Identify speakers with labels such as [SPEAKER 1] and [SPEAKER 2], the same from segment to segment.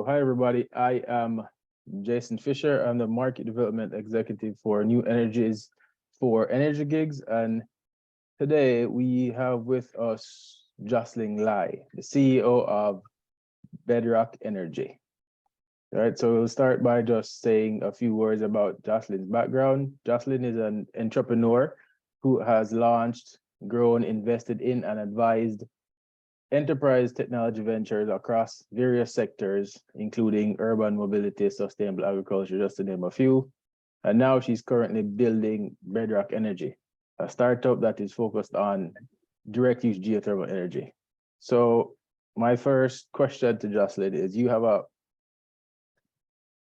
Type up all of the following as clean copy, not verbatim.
[SPEAKER 1] hi everybody. I am Jason Fisher. I'm the Market Development Executive for New Energies for EnergyGigs, and today we have with us Jocelyn Lai, the CEO of Bedrock Energy. All right, so we'll start by just saying a few words about Jocelyn's background. Jocelyn is an entrepreneur who has launched, grown, invested in, and advised enterprise technology ventures across various sectors, including urban mobility, sustainable agriculture, just to name a few. And now she's currently building Bedrock Energy, a startup that is focused on direct use geothermal energy. So my first question to Jocelyn is, you have a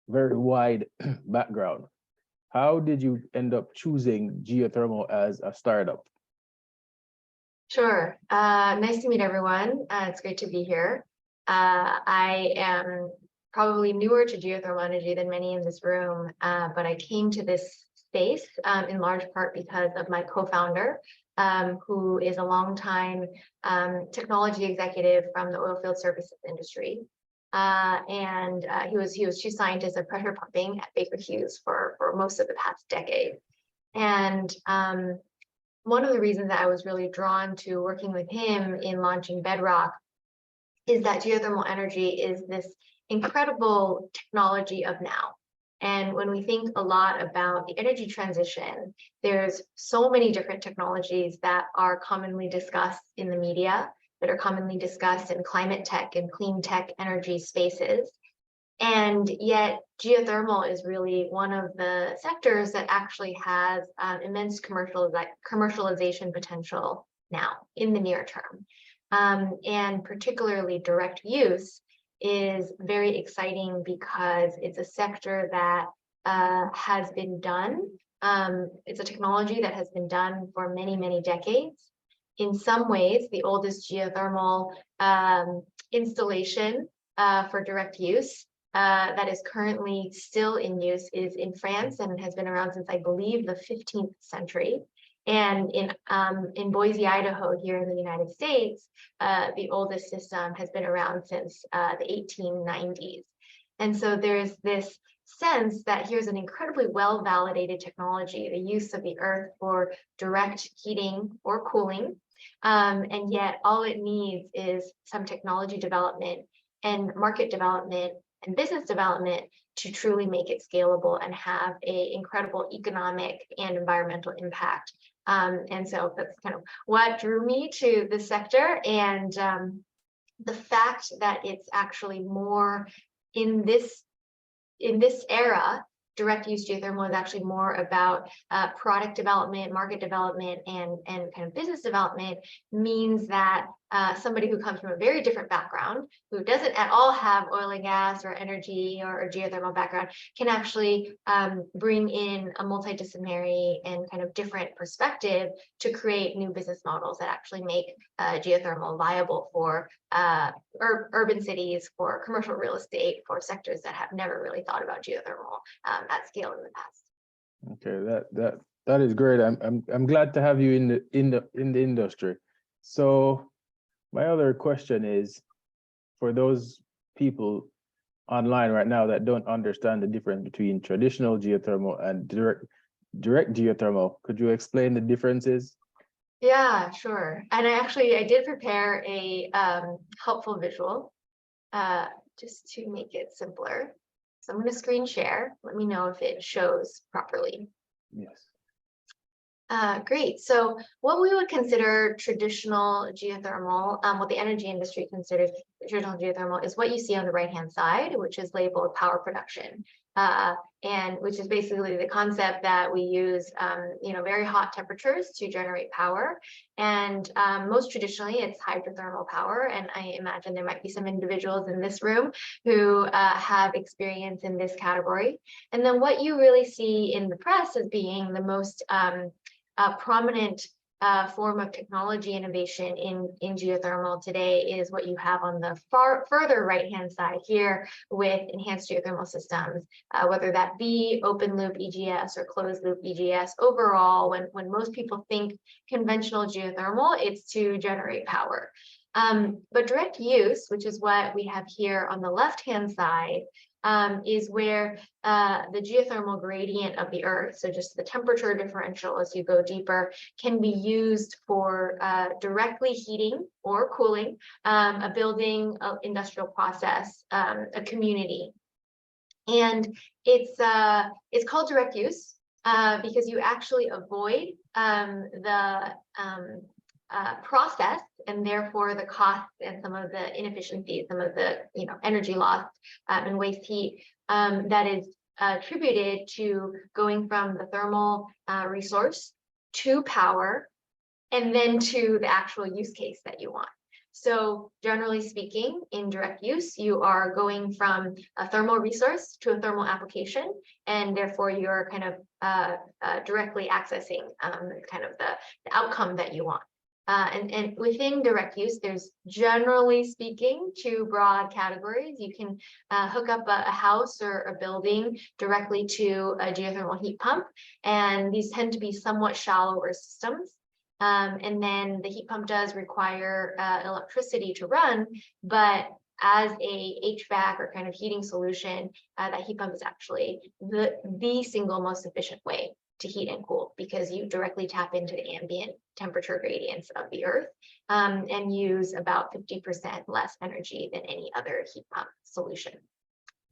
[SPEAKER 1] very wide background. How did you end up choosing geothermal as a startup?
[SPEAKER 2] Sure. Nice to meet everyone. It's great to be here. I am probably newer to geothermal energy than many in this room, but I came to this space in large part because of my co-founder, who is a longtime technology executive from the oilfield services industry. He was chief scientist of pressure pumping at Baker Hughes for most of the past decade. And one of the reasons that I was really drawn to working with him in launching Bedrock is that geothermal energy is this incredible technology of now. And when we think a lot about the energy transition, there's so many different technologies that are commonly discussed in the media, that are commonly discussed in climate tech and clean tech energy spaces. And yet geothermal is really one of the sectors that actually has immense commercialization potential now in the near term. And particularly direct use is very exciting because it's a sector that has been done. It's a technology that has been done for many, many decades. In some ways, the oldest geothermal installation for direct use that is currently still in use is in France and has been around since, I believe, the 15th century. And in Boise, Idaho, here in the United States, the oldest system has been around since the 1890s. And so there's this sense that here's an incredibly well-validated technology, the use of the earth for direct heating or cooling. And yet all it needs is some technology development and market development and business development to truly make it scalable and have an incredible economic and environmental impact. And so that's kind of what drew me to the sector, and the fact that it's actually more in this era. Direct use geothermal is actually more about product development, market development, and kind of business development, means that somebody who comes from a very different background, who doesn't at all have oil and gas or energy or geothermal background, can actually bring in a multidisciplinary and kind of different perspective to create new business models that actually make geothermal viable for urban cities, for commercial real estate, for sectors that have never really thought about geothermal at scale in the past.
[SPEAKER 1] Okay, that is great. I'm glad to have you in the industry. So my other question is, for those people online right now that don't understand the difference between traditional geothermal and direct geothermal, could you explain the differences?
[SPEAKER 2] Yeah, sure. And I did prepare a helpful visual just to make it simpler. So I'm going to screen share. Let me know if it shows properly.
[SPEAKER 1] Yes.
[SPEAKER 2] Great. So what we would consider traditional geothermal, what the energy industry considers traditional geothermal, is what you see on the right-hand side, which is labeled power production, and which is basically the concept that we use, very hot temperatures to generate power. And most traditionally, it's hydrothermal power. And I imagine there might be some individuals in this room who have experience in this category. And then what you really see in the press as being the most prominent form of technology innovation in geothermal today is what you have on the further right-hand side here with enhanced geothermal systems, whether that be open loop EGS or closed loop EGS. Overall, when most people think conventional geothermal, it's to generate power. But direct use, which is what we have here on the left-hand side, is where the geothermal gradient of the earth, so just the temperature differential as you go deeper, can be used for directly heating or cooling a building, an industrial process, a community. And it's called direct use because you actually avoid the process, and therefore the costs and some of the inefficiencies, some of the energy loss and waste heat that is attributed to going from the thermal resource to power and then to the actual use case that you want. So generally speaking, in direct use, you are going from a thermal resource to a thermal application, and therefore you're kind of directly accessing kind of the outcome that you want. And within direct use, there's generally speaking two broad categories. You can hook up a house or a building directly to a geothermal heat pump, and these tend to be somewhat shallower systems. And then the heat pump does require electricity to run, but as a HVAC or kind of heating solution, that heat pump is actually the single most efficient way to heat and cool, because you directly tap into the ambient temperature gradients of the earth and use about 50% less energy than any other heat pump solution.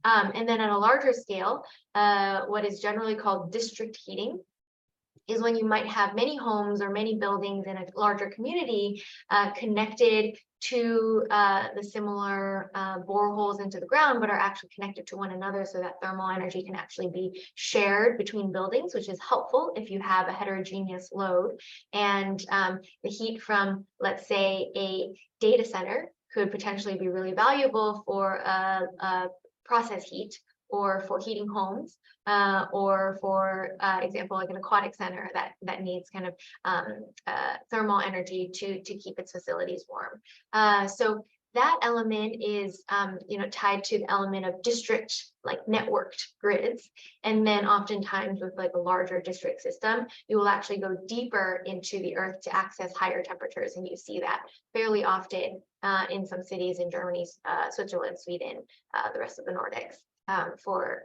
[SPEAKER 2] And then at a larger scale, what is generally called district heating is when you might have many homes or many buildings in a larger community connected to the similar boreholes into the ground, but are actually connected to one another, so that thermal energy can actually be shared between buildings, which is helpful if you have a heterogeneous load. And the heat from, let's say, a data center could potentially be really valuable for process heat, or for heating homes, or for example, like an aquatic center that needs kind of thermal energy to keep its facilities warm. So that element is tied to the element of district, like networked grids. And then oftentimes with like a larger district system, you will actually go deeper into the earth to access higher temperatures. And you see that fairly often in some cities in Germany, Switzerland, Sweden, the rest of the Nordics. For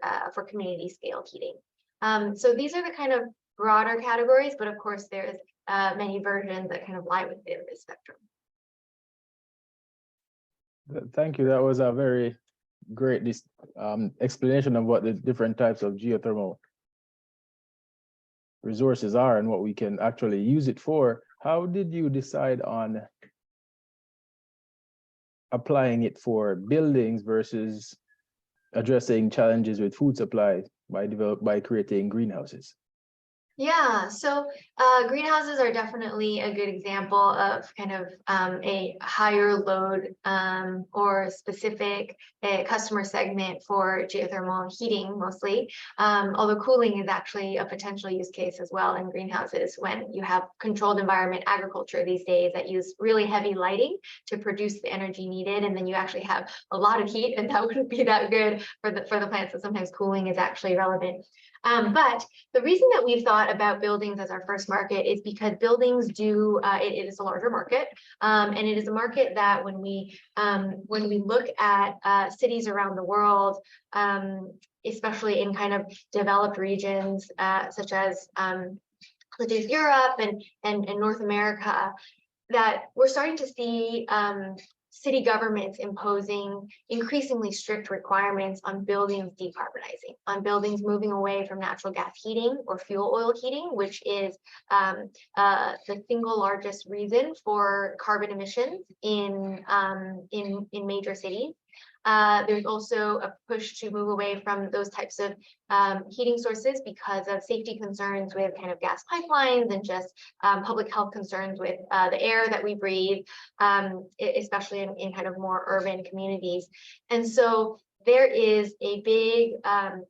[SPEAKER 2] community scale heating. So these are the kind of broader categories, but of course there's many versions that kind of lie within this spectrum.
[SPEAKER 1] Thank you. That was a very great explanation of what the different types of geothermal resources are and what we can actually use it for. How did you decide on applying it for buildings versus addressing challenges with food supply by creating greenhouses?
[SPEAKER 2] Yeah, so greenhouses are definitely a good example of kind of a higher load or specific customer segment for geothermal heating mostly, although cooling is actually a potential use case as well in greenhouses when you have controlled environment agriculture these days that use really heavy lighting to produce the energy needed, and then you actually have a lot of heat, and that wouldn't be that good for the plants, so sometimes cooling is actually relevant. But the reason that we've thought about buildings as our first market is because buildings do, it is a larger market, and it is a market that when we look at cities around the world, especially in kind of developed regions such as Europe and North America, that we're starting to see city governments imposing increasingly strict requirements on buildings decarbonizing, on buildings moving away from natural gas heating or fuel oil heating, which is the single largest reason for carbon emissions in major cities. There's also a push to move away from those types of heating sources because of safety concerns with kind of gas pipelines and just public health concerns with the air that we breathe, especially in kind of more urban communities. And so there is a big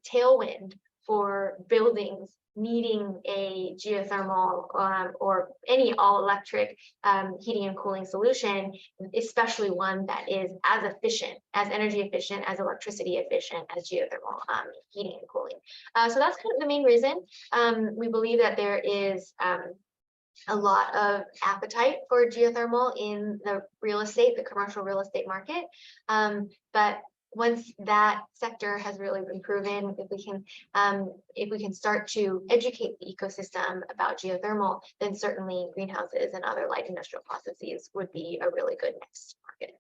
[SPEAKER 2] tailwind for buildings needing a geothermal or any all-electric heating and cooling solution, especially one that is as efficient, as energy efficient, as electricity efficient as geothermal heating and cooling. So that's kind of the main reason. We believe that there is a lot of appetite for geothermal in the commercial real estate market. But once that sector has really been proven, if we can start to educate the ecosystem about geothermal, then certainly greenhouses and other light industrial processes would be a really good next market.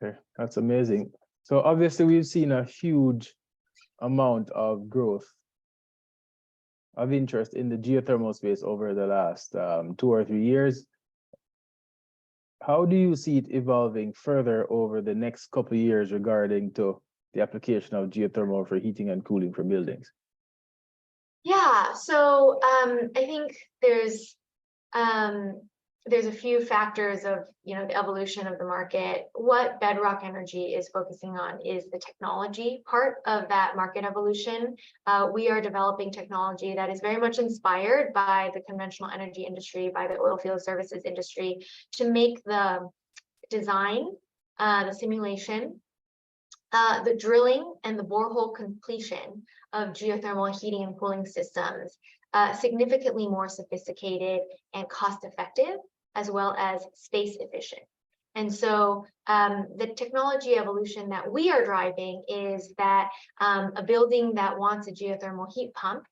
[SPEAKER 1] Okay, that's amazing. So obviously we've seen a huge amount of growth of interest in the geothermal space over the last 2 or 3 years. How do you see it evolving further over the next couple of years regarding to the application of geothermal for heating and cooling for buildings?
[SPEAKER 2] Yeah, so I think there's a few factors of the evolution of the market. What Bedrock Energy is focusing on is the technology part of that market evolution. We are developing technology that is very much inspired by the conventional energy industry, by the oil field services industry, to make the design, the simulation, the drilling and the borehole completion of geothermal heating and cooling systems significantly more sophisticated and cost effective, as well as space efficient. And so the technology evolution that we are driving is that a building that wants a geothermal heat pump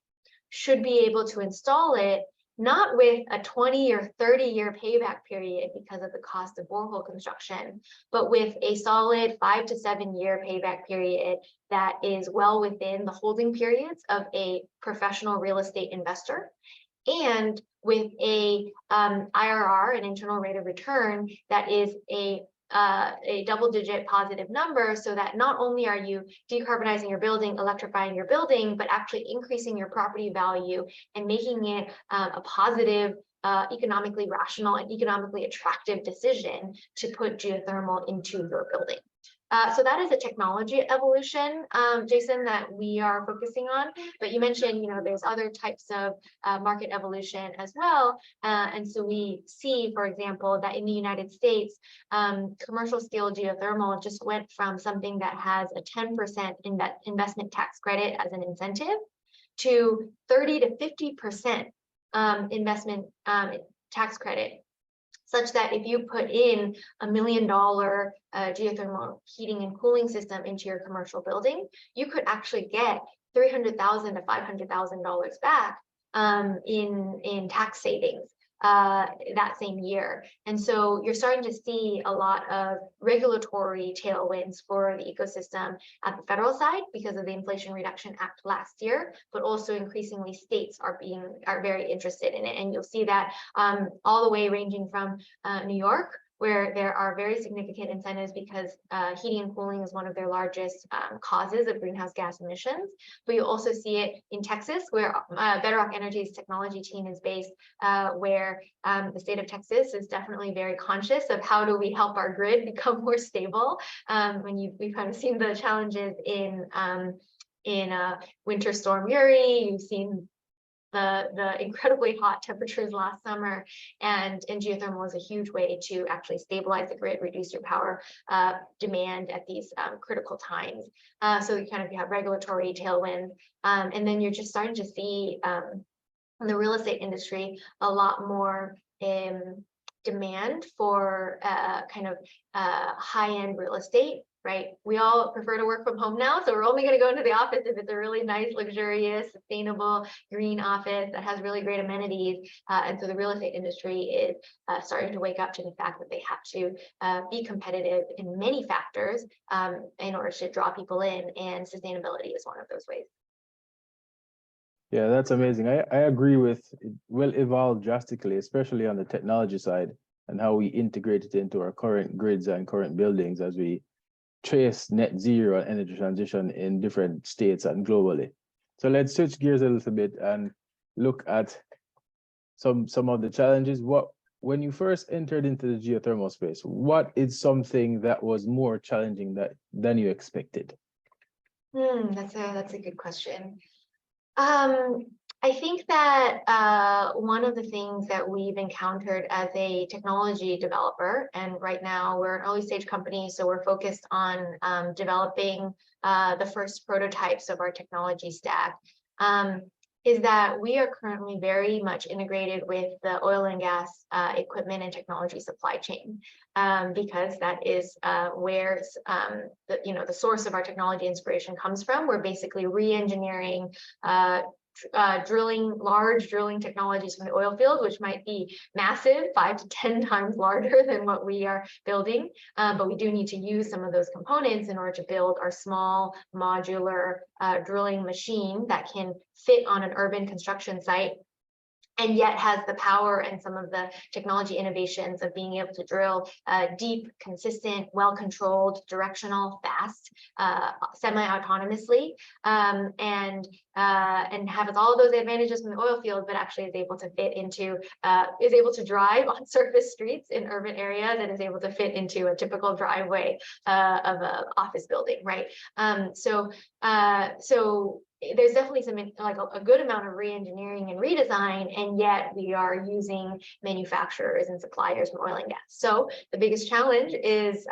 [SPEAKER 2] should be able to install it not with a 20 or 30-year payback period because of the cost of borehole construction, but with a solid 5 to 7 year payback period that is well within the holding periods of a professional real estate investor, and with a IRR, an internal rate of return, that is a double-digit positive number, so that not only are you decarbonizing your building, electrifying your building, but actually increasing your property value and making it a positive, economically rational and economically attractive decision to put geothermal into your building. So that is a technology evolution, Jason, that we are focusing on. But you mentioned, there's other types of market evolution as well. And so we see, for example, that in the United States, commercial scale geothermal just went from something that has a 10% investment tax credit as an incentive to 30 to 50% investment tax credit, such that if you put in $1 million geothermal heating and cooling system into your commercial building, you could actually get $300,000 to $500,000 back in tax savings that same year. And so you're starting to see a lot of regulatory tailwinds for the ecosystem at the federal side because of the Inflation Reduction Act last year, but also increasingly states are very interested in it. And you'll see that all the way ranging from New York, where there are very significant incentives because heating and cooling is one of their largest causes of greenhouse gas emissions. But you also see it in Texas, where Bedrock Energy's technology team is based, where the state of Texas is definitely very conscious of how do we help our grid become more stable. We've kind of seen the challenges in Winter Storm Uri. You've seen the incredibly hot temperatures last summer, and geothermal is a huge way to actually stabilize the grid, reduce your power demand at these critical times. So you have regulatory tailwinds, and then you're just starting to see in the real estate industry a lot more demand for high-end real estate. Right? We all prefer to work from home now, so we're only going to go into the office if it's a really nice, luxurious, sustainable, green office that has really great amenities. And so the real estate industry is starting to wake up to the fact that they have to be competitive in many factors in order to draw people in, and sustainability is one of those ways.
[SPEAKER 1] Yeah, that's amazing. I agree with it. Will evolve drastically, especially on the technology side and how we integrate it into our current grids and current buildings as we trace net zero and energy transition in different states and globally. So let's switch gears a little bit and look at some of the challenges. When you first entered into the geothermal space, what is something that was more challenging than you expected?
[SPEAKER 2] That's a good question. I think that one of the things that we've encountered as a technology developer, and right now we're an early stage company, so we're focused on developing the first prototypes of our technology stack, is that we are currently very much integrated with the oil and gas equipment and technology supply chain, because that is where the source of our technology inspiration comes from. We're basically re-engineering large drilling technologies from the oil field, which might be massive, 5 to 10 times larger than what we are building. But we do need to use some of those components in order to build our small modular drilling machine that can fit on an urban construction site, and yet has the power and some of the technology innovations of being able to drill deep, consistent, well-controlled, directional, fast, semi-autonomously, and has all of those advantages from the oil field, but actually is able to fit into, is able to drive on surface streets in urban areas, and is able to fit into a typical driveway of an office building, right? So there's definitely some a good amount of re-engineering and redesign, and yet we are using manufacturers and suppliers from oil and gas. So the biggest challenge is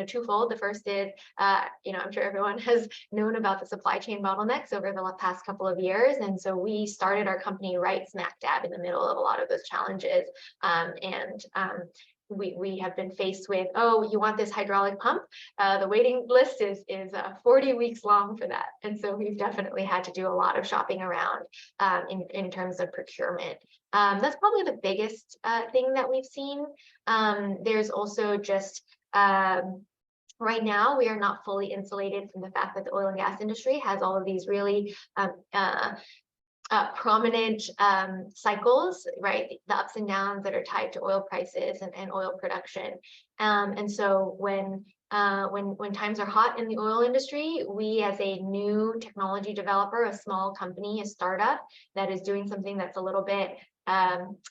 [SPEAKER 2] twofold. The first is I'm sure everyone has known about the supply chain bottlenecks over the past couple of years, and so we started our company right smack dab in the middle of a lot of those challenges, we have been faced with, oh, you want this hydraulic pump? The waiting list is 40 weeks long for that. And so we've definitely had to do a lot of shopping around in terms of procurement. That's probably the biggest thing that we've seen. There's also just right now, we are not fully insulated from the fact that the oil and gas industry has all of these really prominent cycles, right? The ups and downs that are tied to oil prices and oil production. And so when times are hot in the oil industry, we as a new technology developer, a small company, a startup that is doing something that's a little bit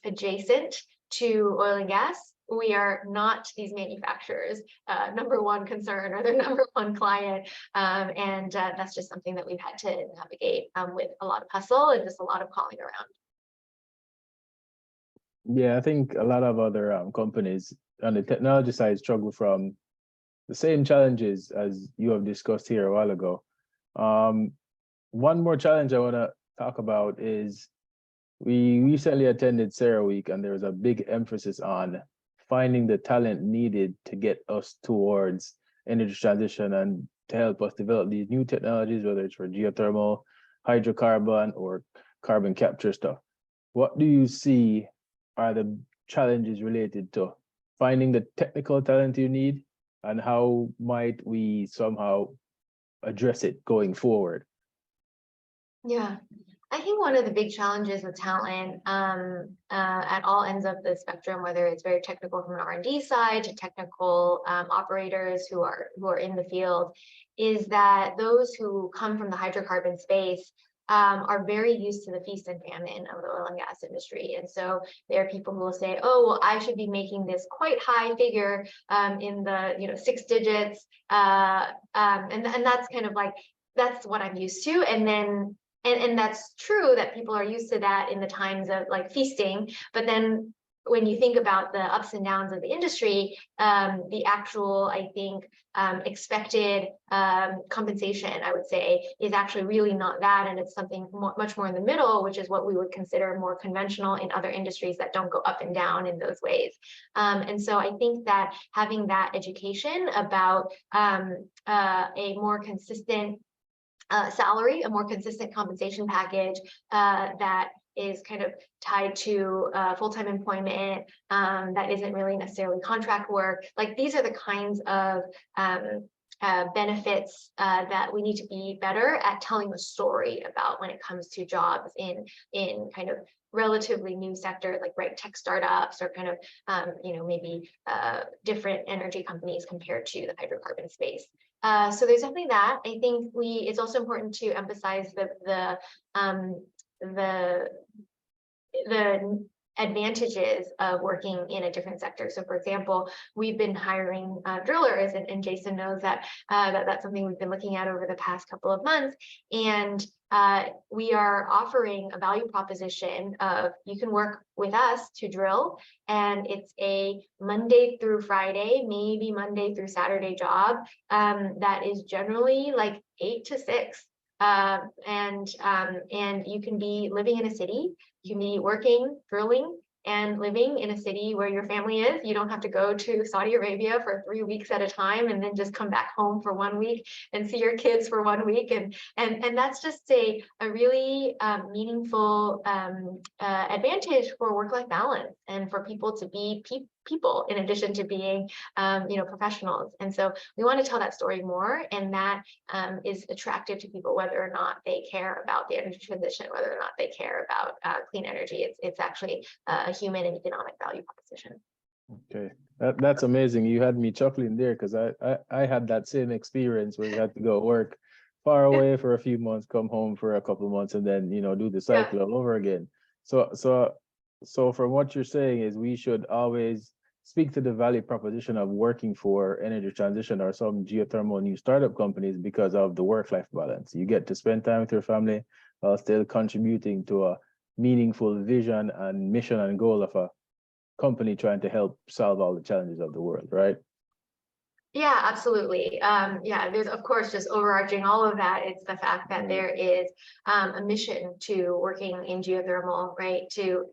[SPEAKER 2] adjacent to oil and gas, we are not these manufacturers' number one concern or their number one client. And that's just something that we've had to navigate with a lot of hustle and just a lot of calling around.
[SPEAKER 1] Yeah, I think a lot of other companies on the technology side struggle from the same challenges as you have discussed here a while ago. One more challenge I want to talk about is we recently attended Sarah Week, and there was a big emphasis on finding the talent needed to get us towards energy transition and to help us develop these new technologies, whether it's for geothermal, hydrocarbon, or carbon capture stuff. What do you see are the challenges related to finding the technical talent you need, and how might we somehow address it going forward?
[SPEAKER 2] Yeah, I think one of the big challenges with talent at all ends of the spectrum, whether it's very technical from an R&D side to technical operators who are in the field, is that those who come from the hydrocarbon space are very used to the feast and famine of the oil and gas industry. And so there are people who will say, oh, well, I should be making this quite high figure in the 6 digits. And that's kind of like, that's what I'm used to. And then and that's true that people are used to that in the times of like feasting, but then when you think about the ups and downs of the industry, the actual, I think, expected compensation, I would say, is actually really not that, and it's something much more in the middle, which is what we would consider more conventional in other industries that don't go up and down in those ways. And so I think that having that education about a more consistent salary, a more consistent compensation package that is kind of tied to full-time employment, that isn't really necessarily contract work. Like, these are the kinds of benefits that we need to be better at telling the story about when it comes to jobs in kind of relatively new sectors, like tech startups, or kind of maybe different energy companies compared to the hydrocarbon space. So there's definitely that. I think it's also important to emphasize the advantages of working in a different sector. So for example, we've been hiring drillers, and Jason knows that that's something we've been looking at over the past couple of months. And we are offering a value proposition of, you can work with us to drill, and it's a Monday through Friday, maybe Monday through Saturday job that is generally like 8 to 6. and you can be living in a city, you can be working, drilling, and living in a city where your family is. You don't have to go to Saudi Arabia for 3 weeks at a time and then just come back home for 1 week and see your kids for 1 week. And that's just a really meaningful advantage for work-life balance and for people to be people in addition to being professionals. And so we want to tell that story more, and that is attractive to people whether or not they care about the energy transition, whether or not they care about clean energy. It's actually a human and economic value proposition.
[SPEAKER 1] Okay, that's amazing. You had me chuckling there because I had that same experience where you had to go work far away for a few months, come home for a couple of months, and then do the cycle all over again. So from what you're saying is we should always speak to the value proposition of working for energy transition or some geothermal new startup companies because of the work-life balance. You get to spend time with your family while still contributing to a meaningful vision and mission and goal of a company trying to help solve all the challenges of the world, right?
[SPEAKER 2] Yeah, absolutely. There's of course just overarching all of that. It's the fact that there is a mission to working in geothermal, right? You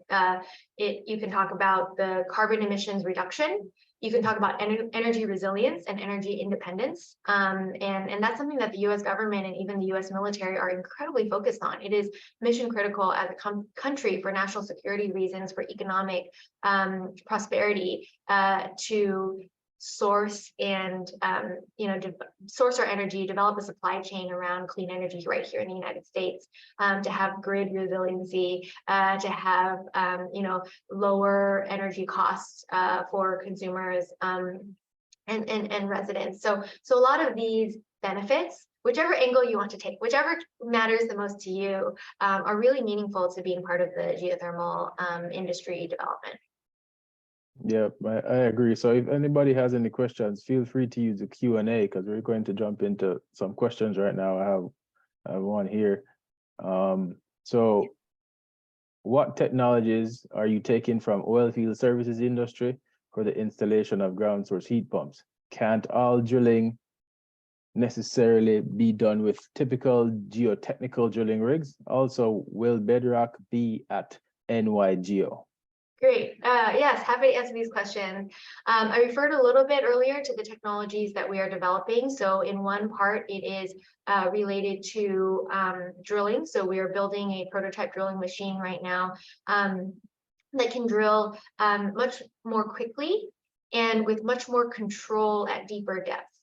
[SPEAKER 2] can talk about the carbon emissions reduction. You can talk about energy resilience and energy independence. And that's something that the US government and even the US military are incredibly focused on. It is mission critical as a country for national security reasons, for economic prosperity, to source and source our energy, develop a supply chain around clean energy right here in the United States, to have grid resiliency, to have lower energy costs for consumers and residents. So a lot of these benefits, whichever angle you want to take, whichever matters the most to you, are really meaningful to being part of the geothermal industry development.
[SPEAKER 1] Yeah, I agree. So if anybody has any questions, feel free to use the Q&A because we're going to jump into some questions right now. I have one here. So what technologies are you taking from oil field services industry for the installation of ground source heat pumps? Can't all drilling necessarily be done with typical geotechnical drilling rigs? Also, will Bedrock be at NYGeo?
[SPEAKER 2] Great. Yes, happy to answer these questions. I referred a little bit earlier to the technologies that we are developing. So in one part, it is related to drilling. So we are building a prototype drilling machine right now that can drill much more quickly and with much more control at deeper depths.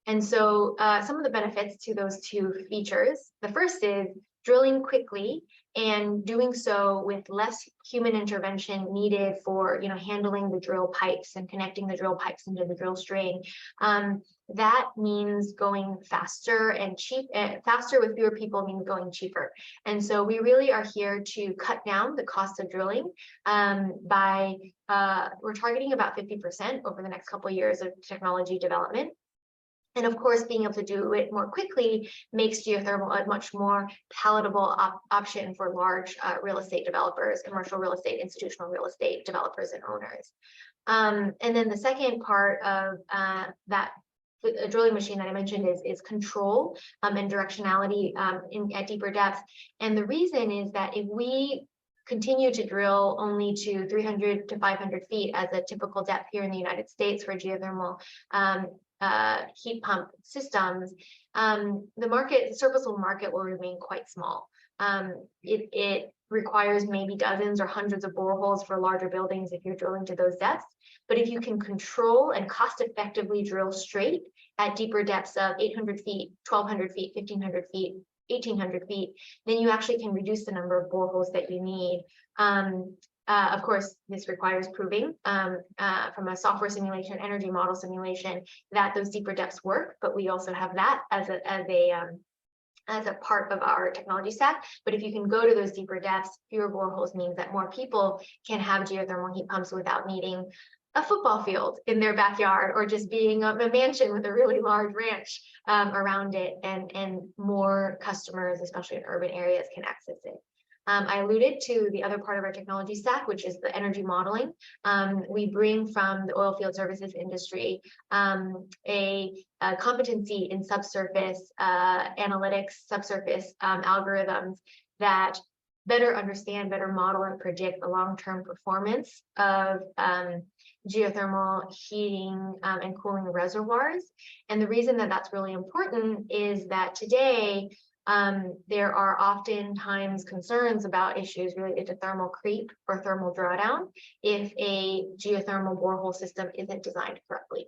[SPEAKER 2] And so some of the benefits to those two features, the first is drilling quickly and doing so with less human intervention needed for handling the drill pipes and connecting the drill pipes into the drill string. That means going faster and faster with fewer people means going cheaper. And so we really are here to cut down the cost of drilling by we're targeting about 50% over the next couple of years of technology development. And of course, being able to do it more quickly makes geothermal a much more palatable option for large real estate developers, commercial real estate, institutional real estate developers and owners. And then the second part of that drilling machine that I mentioned is control and directionality at deeper depths. And the reason is that if we continue to drill only to 300 to 500 feet as a typical depth here in the United States for geothermal heat pump systems, the serviceable market will remain quite small. It requires maybe dozens or hundreds of boreholes for larger buildings if you're drilling to those depths. But if you can control and cost effectively drill straight at deeper depths of 800 feet, 1,200 feet, 1,500 feet, 1,800 feet, then you actually can reduce the number of boreholes that you need. Of course, this requires proving from a software simulation, energy model simulation, that those deeper depths work. But we also have that as a part of our technology stack. But if you can go to those deeper depths, fewer boreholes means that more people can have geothermal heat pumps without needing a football field in their backyard or just being a mansion with a really large ranch around it, and more customers, especially in urban areas, can access it. I alluded to the other part of our technology stack, which is the energy modeling. We bring from the oil field services industry a competency in subsurface analytics, subsurface algorithms that better understand, better model, and predict the long-term performance of geothermal heating and cooling reservoirs. And the reason that that's really important is that today there are oftentimes concerns about issues related to thermal creep or thermal drawdown if a geothermal borehole system isn't designed correctly.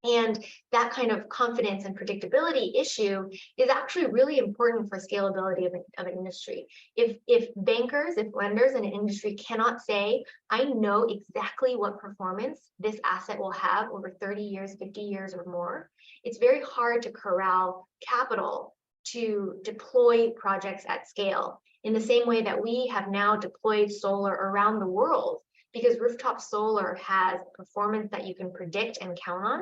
[SPEAKER 2] And that kind of confidence and predictability issue is actually really important for scalability of an industry. If bankers, if lenders in an industry cannot say, I know exactly what performance this asset will have over 30 years, 50 years or more, it's very hard to corral capital to deploy projects at scale in the same way that we have now deployed solar around the world, because rooftop solar has performance that you can predict and count on.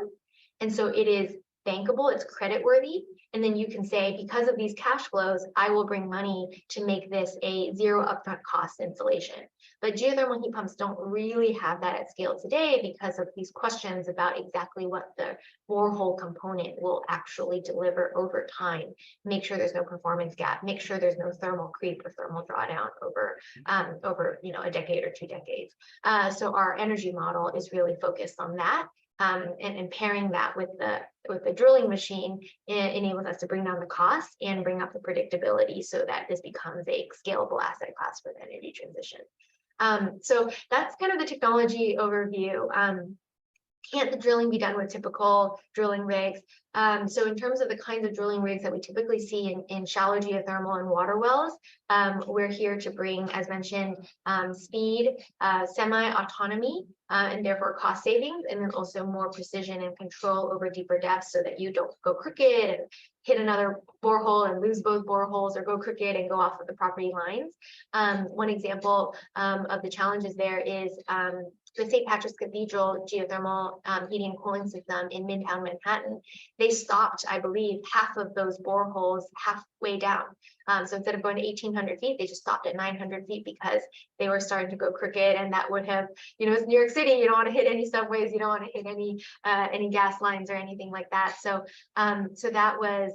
[SPEAKER 2] And so it is bankable, it's creditworthy, and then you can say, because of these cash flows, I will bring money to make this a zero upfront cost installation. But geothermal heat pumps don't really have that at scale today because of these questions about exactly what the borehole component will actually deliver over time. Make sure there's no performance gap, make sure there's no thermal creep or thermal drawdown over a decade or 2 decades. So our energy model is really focused on that. And pairing that with the drilling machine enables us to bring down the cost and bring up the predictability so that this becomes a scalable asset class for the energy transition. So that's kind of the technology overview. Can't the drilling be done with typical drilling rigs? So in terms of the kinds of drilling rigs that we typically see in shallow geothermal and water wells, we're here to bring, as mentioned, speed, semi-autonomy, and therefore cost savings, and then also more precision and control over deeper depths so that you don't go crooked and hit another borehole and lose both boreholes, or go crooked and go off of the property lines. One example of the challenges there is the St. Patrick's Cathedral geothermal heating and cooling system in Midtown Manhattan. They stopped, I believe, half of those boreholes halfway down. So instead of going to 1,800 feet, they just stopped at 900 feet because they were starting to go crooked, and that would have, it's New York City. You don't want to hit any subways, you don't want to hit any gas lines or anything like that. So, so that was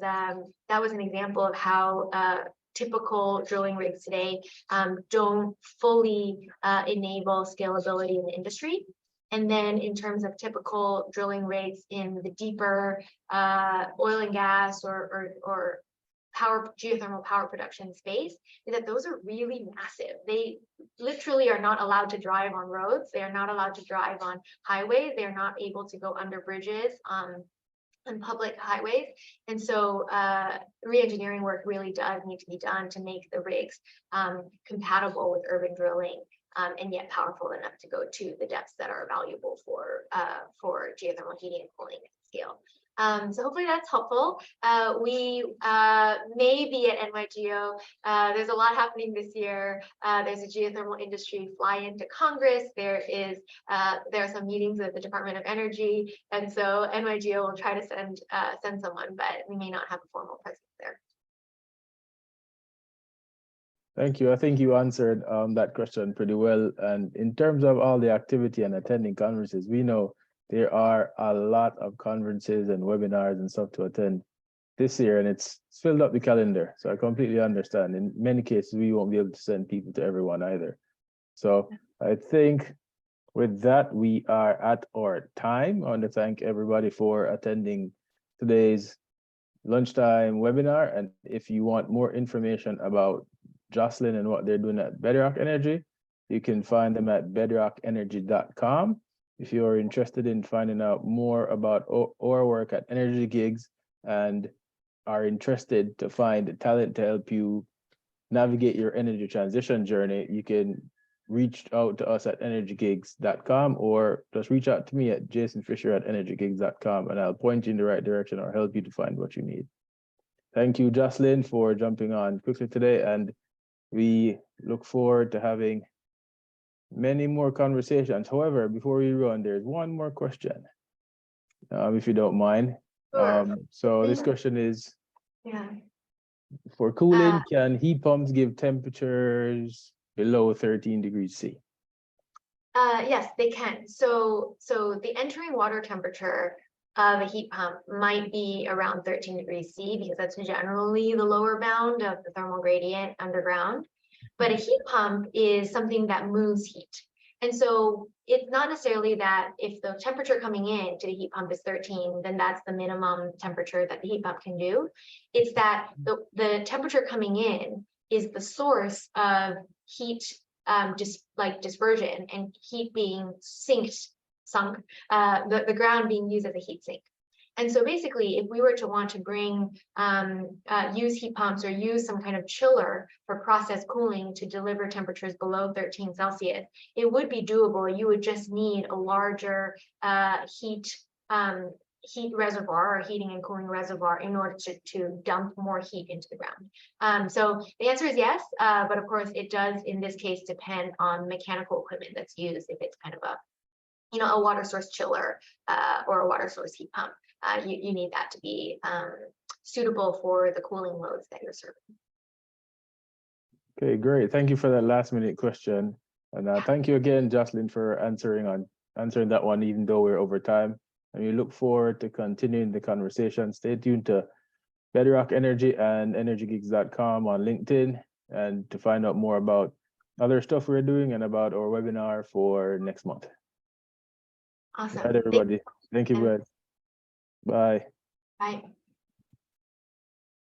[SPEAKER 2] an example of how typical drilling rigs today don't fully enable scalability in the industry. And then in terms of typical drilling rigs in the deeper oil and gas or geothermal power production space, is that those are really massive. They literally are not allowed to drive on roads. They are not allowed to drive on highways. They are not able to go under bridges on public highways. And so re-engineering work really does need to be done to make the rigs compatible with urban drilling, and yet powerful enough to go to the depths that are valuable for geothermal heating and cooling at scale. So hopefully that's helpful. We may be at NYGO. There's a lot happening this year. There's a geothermal industry fly-in to Congress. There are some meetings with the Department of Energy, and so NYGO will try to send someone, but we may not have a formal presence there.
[SPEAKER 1] Thank you. I think you answered that question pretty well. And in terms of all the activity and attending conferences, we know there are a lot of conferences and webinars and stuff to attend this year, and it's filled up the calendar. So I completely understand. In many cases, we won't be able to send people to everyone either. So I think with that, we are at our time. I want to thank everybody for attending today's lunchtime webinar. And if you want more information about Jocelyn and what they're doing at Bedrock Energy, you can find them at bedrockenergy.com. If you are interested in finding out more about our work at EnergyGigs and are interested to find talent to help you navigate your energy transition journey, you can reach out to us at energygigs.com, or just reach out to me at jasonfisher@energygigs.com, and I'll point you in the right direction or help you to find what you need. Thank you, Jocelyn, for jumping on quickly today, and we look forward to having many more conversations. However, before we run, there's one more question, if you don't mind.
[SPEAKER 2] Sure.
[SPEAKER 1] So this question is, For cooling, can heat pumps give temperatures below 13 degrees C?
[SPEAKER 2] Yes, they can. So the entering water temperature of a heat pump might be around 13 degrees C because that's generally the lower bound of the thermal gradient underground. But a heat pump is something that moves heat. And so it's not necessarily that if the temperature coming in to the heat pump is 13, then that's the minimum temperature that the heat pump can do. It's that the temperature coming in is the source of heat, just like dispersion and heat being sunk, the ground being used as a heat sink. And so basically, if we were to want to use heat pumps or use some kind of chiller for process cooling to deliver temperatures below 13 Celsius, it would be doable. You would just need a larger heat reservoir or heating and cooling reservoir in order to dump more heat into the ground. So the answer is yes, but of course it does in this case depend on mechanical equipment that's used. If it's kind of a water source chiller or a water source heat pump, you need that to be suitable for the cooling loads that you're serving.
[SPEAKER 1] Okay, great. Thank you for that last minute question. And thank you again, Jocelyn, for answering that one, even though we're over time. And we look forward to continuing the conversation. Stay tuned to Bedrock Energy and EnergyGigs.com on LinkedIn and to find out more about other stuff we're doing and about our webinar for next month.
[SPEAKER 2] Awesome.
[SPEAKER 1] All right, everybody. Thank you, guys. Bye.
[SPEAKER 2] Bye.